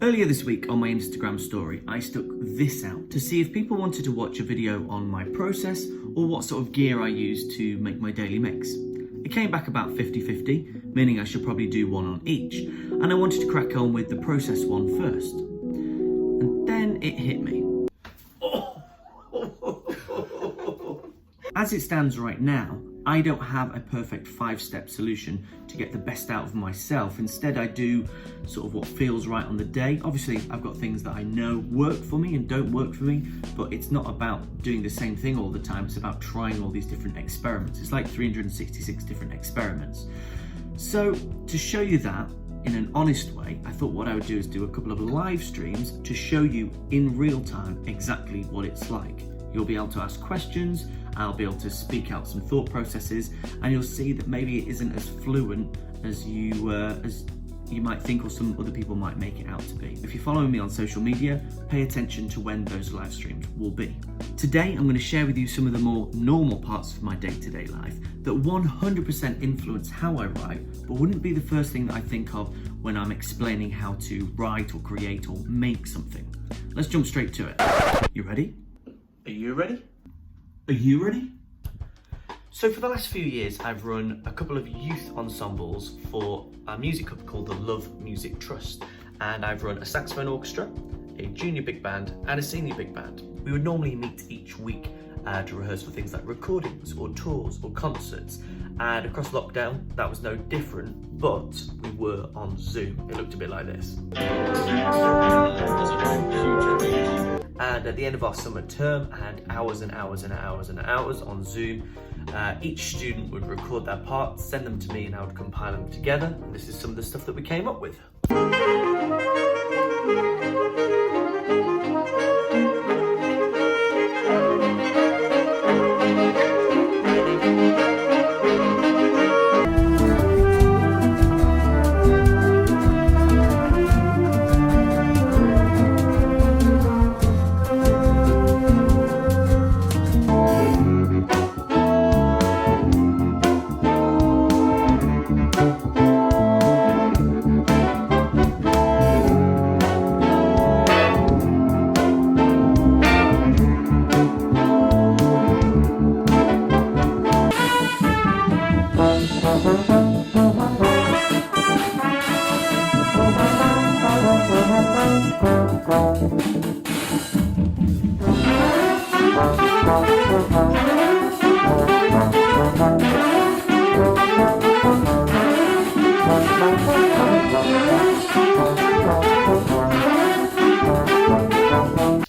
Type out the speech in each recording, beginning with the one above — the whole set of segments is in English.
Earlier this week on my Instagram story, I stuck this out to see if people wanted to watch a video on my process or what sort of gear I use to make my daily mix. It came back about 50-50, meaning I should probably do one on each, and I wanted to crack on with the process one first. And then it hit me. As it stands right now, I don't have a perfect 5-step solution to get the best out of myself. Instead, I do sort of what feels right on the day. Obviously, I've got things that I know work for me and don't work for me, but it's not about doing the same thing all the time. It's about trying all these different experiments. It's like 366 different experiments. So to show you that in an honest way, I thought what I would do is do a couple of live streams to show you in real time exactly what it's like. You'll be able to ask questions, I'll be able to speak out some thought processes, and you'll see that maybe it isn't as fluent as you might think, or some other people might make it out to be. If you're following me on social media, pay attention to when those live streams will be. Today, I'm going to share with you some of the more normal parts of my day-to-day life that 100% influence how I write, but wouldn't be the first thing that I think of when I'm explaining how to write or create or make something. Let's jump straight to it. You ready? Are you ready? Are you ready? So for the last few years, I've run a couple of youth ensembles for a music club called the Love Music Trust. And I've run a saxophone orchestra, a junior big band, and a senior big band. We would normally meet each week to rehearse for things like recordings or tours or concerts. And across lockdown, that was no different, but we were on Zoom. It looked a bit like this. And at the end of our summer term, I had hours and hours and hours and hours on Zoom. Each student would record their parts, send them to me, and I would compile them together. And this is some of the stuff that we came up with.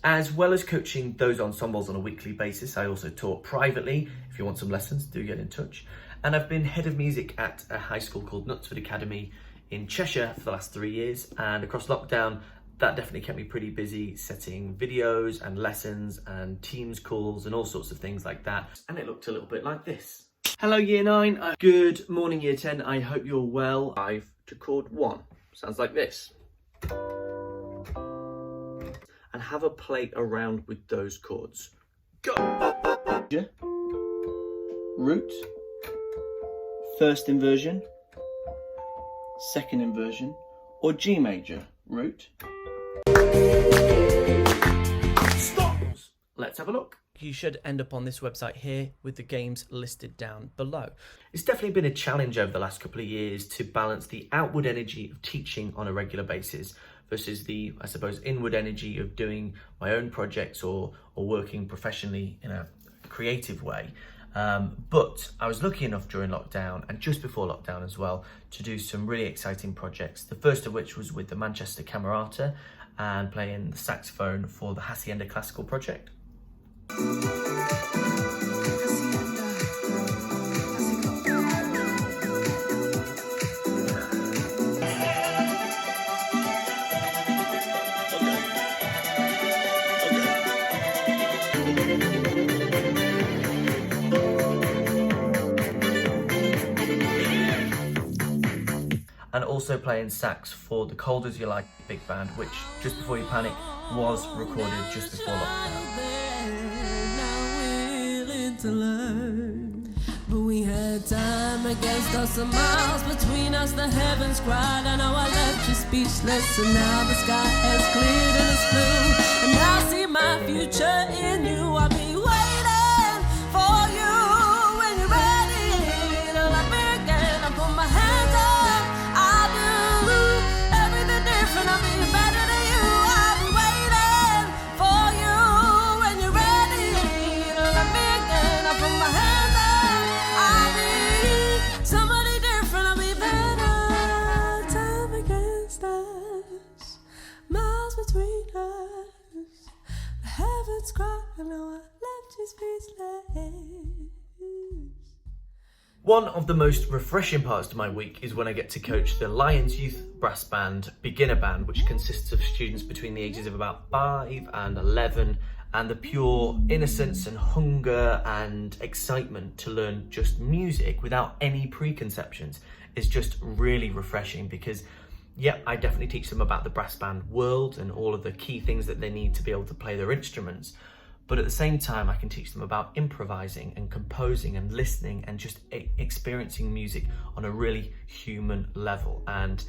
As well as coaching those ensembles on a weekly basis, I also taught privately. If you want some lessons, do get in touch. And I've been head of music at a high school called Knutsford Academy in Cheshire for the last 3 years. And across lockdown, that definitely kept me pretty busy setting videos and lessons and Teams calls and all sorts of things like that. And it looked a little bit like this. Hello Year 9, good morning Year 10, I hope you're well. 5 to chord 1, sounds like this. And have a play around with those chords. Go! Root, first inversion, second inversion, or G major, root. Stop! Let's have a look. You should end up on this website here with the games listed down below. It's definitely been a challenge over the last couple of years to balance the outward energy of teaching on a regular basis versus the, I suppose, inward energy of doing my own projects or working professionally in a creative way. But I was lucky enough during lockdown and just before lockdown as well to do some really exciting projects. The first of which was with the Manchester Camerata and playing the saxophone for the Hacienda Classical Project. And also playing sax for the Cold As You Like big band, which Just Before You Panic was recorded just before lockdown. But we had time against us and miles between us. The heavens cried, I know I left you speechless. And now the sky has cleared and it's blue, and I see my future in you. I'll be waiting for you when you're ready to let me again. I put my hands up, I'll do everything different. I'll be better than you. I'll be waiting for you when you're ready to let me again. I put my hands up, I'll be somebody different. I'll be better. Time against us, miles between us. The heavens cry, I know I left you speechless. One of the most refreshing parts to my week is when I get to coach the Lions Youth Brass Band Beginner Band, which consists of students between the ages of about 5 and 11, and the pure innocence and hunger and excitement to learn just music without any preconceptions is just really refreshing, because yeah, I definitely teach them about the brass band world and all of the key things that they need to be able to play their instruments. But at the same time, I can teach them about improvising and composing and listening and just experiencing music on a really human level. And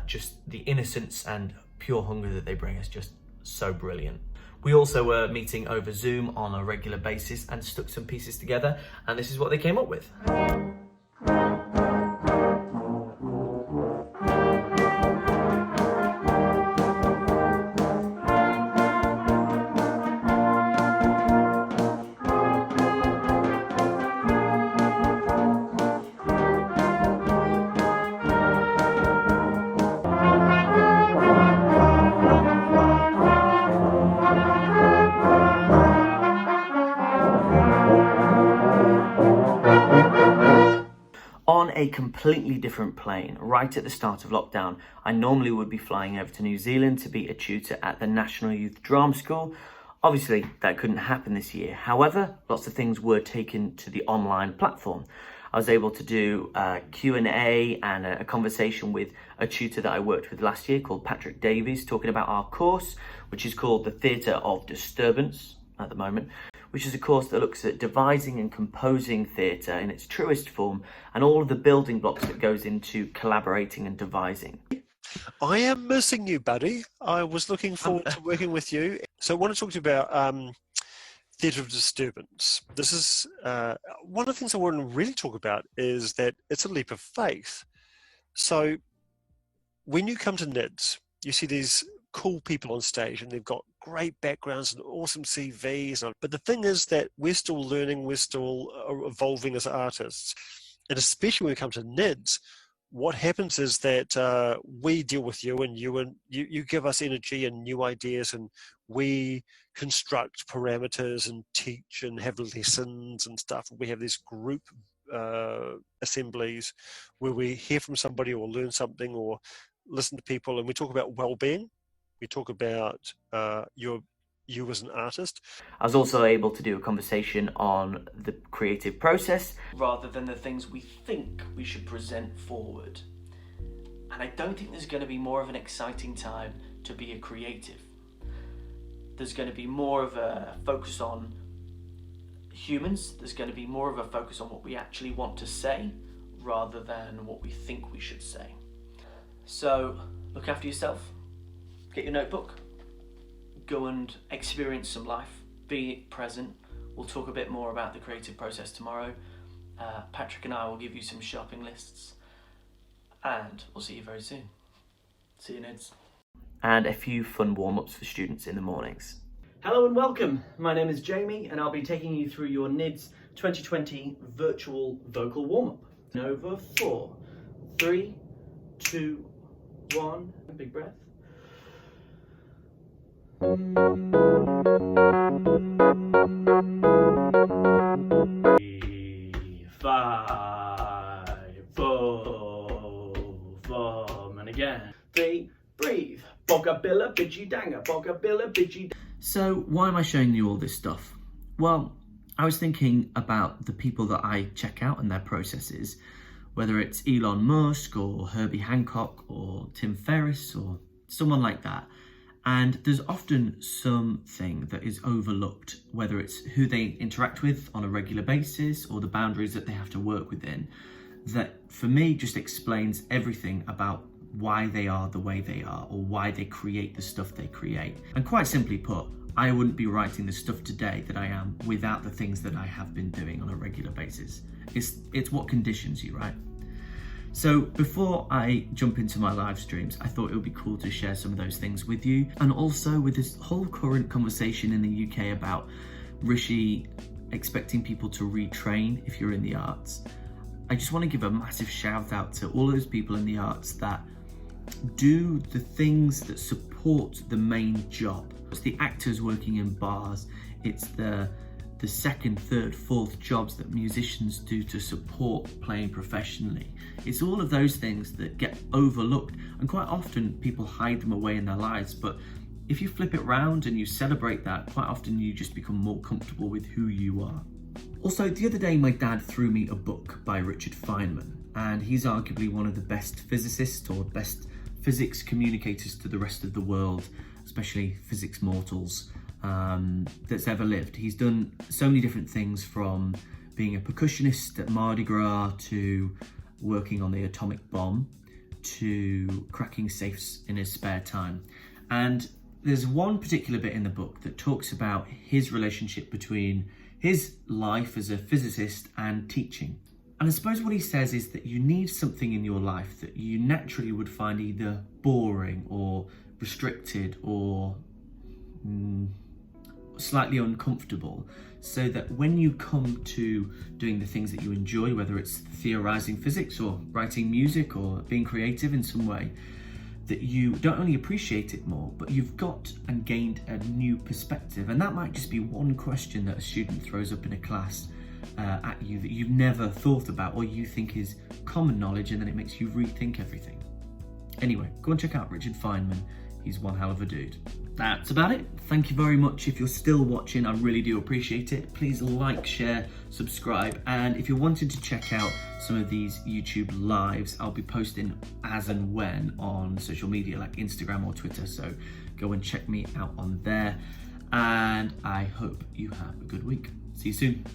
just the innocence and pure hunger that they bring is just so brilliant. We also were meeting over Zoom on a regular basis and stuck some pieces together, and this is what they came up with. On a completely different plane, right at the start of lockdown, I normally would be flying over to New Zealand to be a tutor at the National Youth Drama School. Obviously, that couldn't happen this year. However, lots of things were taken to the online platform. I was able to do a Q&A and a conversation with a tutor that I worked with last year called Patrick Davies, talking about our course, which is called The Theatre of Disturbance at the moment, which is a course that looks at devising and composing theatre in its truest form and all of the building blocks that goes into collaborating and devising. I am missing you, buddy. I was looking forward to working with you. So I want to talk to you about theatre of disturbance. This is one of the things I want to really talk about is that it's a leap of faith. So when you come to NIDS, you see these cool people on stage and they've got great backgrounds and awesome CVs. But the thing is that we're still learning, we're still evolving as artists. And especially when we come to NIDS, what happens is that we deal with you and you give us energy and new ideas, and we construct parameters and teach and have lessons and stuff. We have these group assemblies where we hear from somebody or learn something or listen to people, and we talk about well-being. We talk about you as an artist. I was also able to do a conversation on the creative process rather than the things we think we should present forward. And I don't think there's going to be more of an exciting time to be a creative. There's going to be more of a focus on humans. There's going to be more of a focus on what we actually want to say rather than what we think we should say. So look after yourself. Get your notebook, go and experience some life, be present. We'll talk a bit more about the creative process tomorrow. Patrick and I will give you some shopping lists, and we'll see you very soon. See you, Nids. And a few fun warm-ups for students in the mornings. Hello and welcome. My name is Jamie, and I'll be taking you through your NIDS 2020 virtual vocal warm-up. Over 4, 3, 2, 1, big breath. 3, 5, 4, 4, and again. 3, breathe. Bogabilla, bidgy danger, bogabilla, bidgy. So why am I showing you all this stuff? Well, I was thinking about the people that I check out and their processes, whether it's Elon Musk or Herbie Hancock or Tim Ferriss or someone like that. And there's often something that is overlooked, whether it's who they interact with on a regular basis or the boundaries that they have to work within, that for me just explains everything about why they are the way they are or why they create the stuff they create. And quite simply put, I wouldn't be writing the stuff today that I am without the things that I have been doing on a regular basis. It's what conditions you, right? So before I jump into my live streams, I thought it would be cool to share some of those things with you. And also with this whole current conversation in the UK about Rishi expecting people to retrain if you're in the arts, I just want to give a massive shout out to all those people in the arts that do the things that support the main job. It's the actors working in bars, it's the second, third, fourth jobs that musicians do to support playing professionally. It's all of those things that get overlooked, and quite often people hide them away in their lives. But if you flip it around and you celebrate that, quite often you just become more comfortable with who you are. Also, the other day my dad threw me a book by Richard Feynman, and he's arguably one of the best physicists or best physics communicators to the rest of the world, especially physics mortals, that's ever lived. He's done so many different things, from being a percussionist at Mardi Gras to working on the atomic bomb to cracking safes in his spare time. And there's one particular bit in the book that talks about his relationship between his life as a physicist and teaching. And I suppose what he says is that you need something in your life that you naturally would find either boring or restricted or slightly uncomfortable, so that when you come to doing the things that you enjoy, whether it's theorizing physics or writing music or being creative in some way, that you don't only appreciate it more, but you've got and gained a new perspective. And that might just be one question that a student throws up in a class at you that you've never thought about or you think is common knowledge, and then it makes you rethink everything. Anyway, go and check out Richard Feynman. He's one hell of a dude. That's about it. Thank you very much. If you're still watching, I really do appreciate it. Please like, share, subscribe. And if you're wanting to check out some of these YouTube lives, I'll be posting as and when on social media like Instagram or Twitter. So go and check me out on there. And I hope you have a good week. See you soon.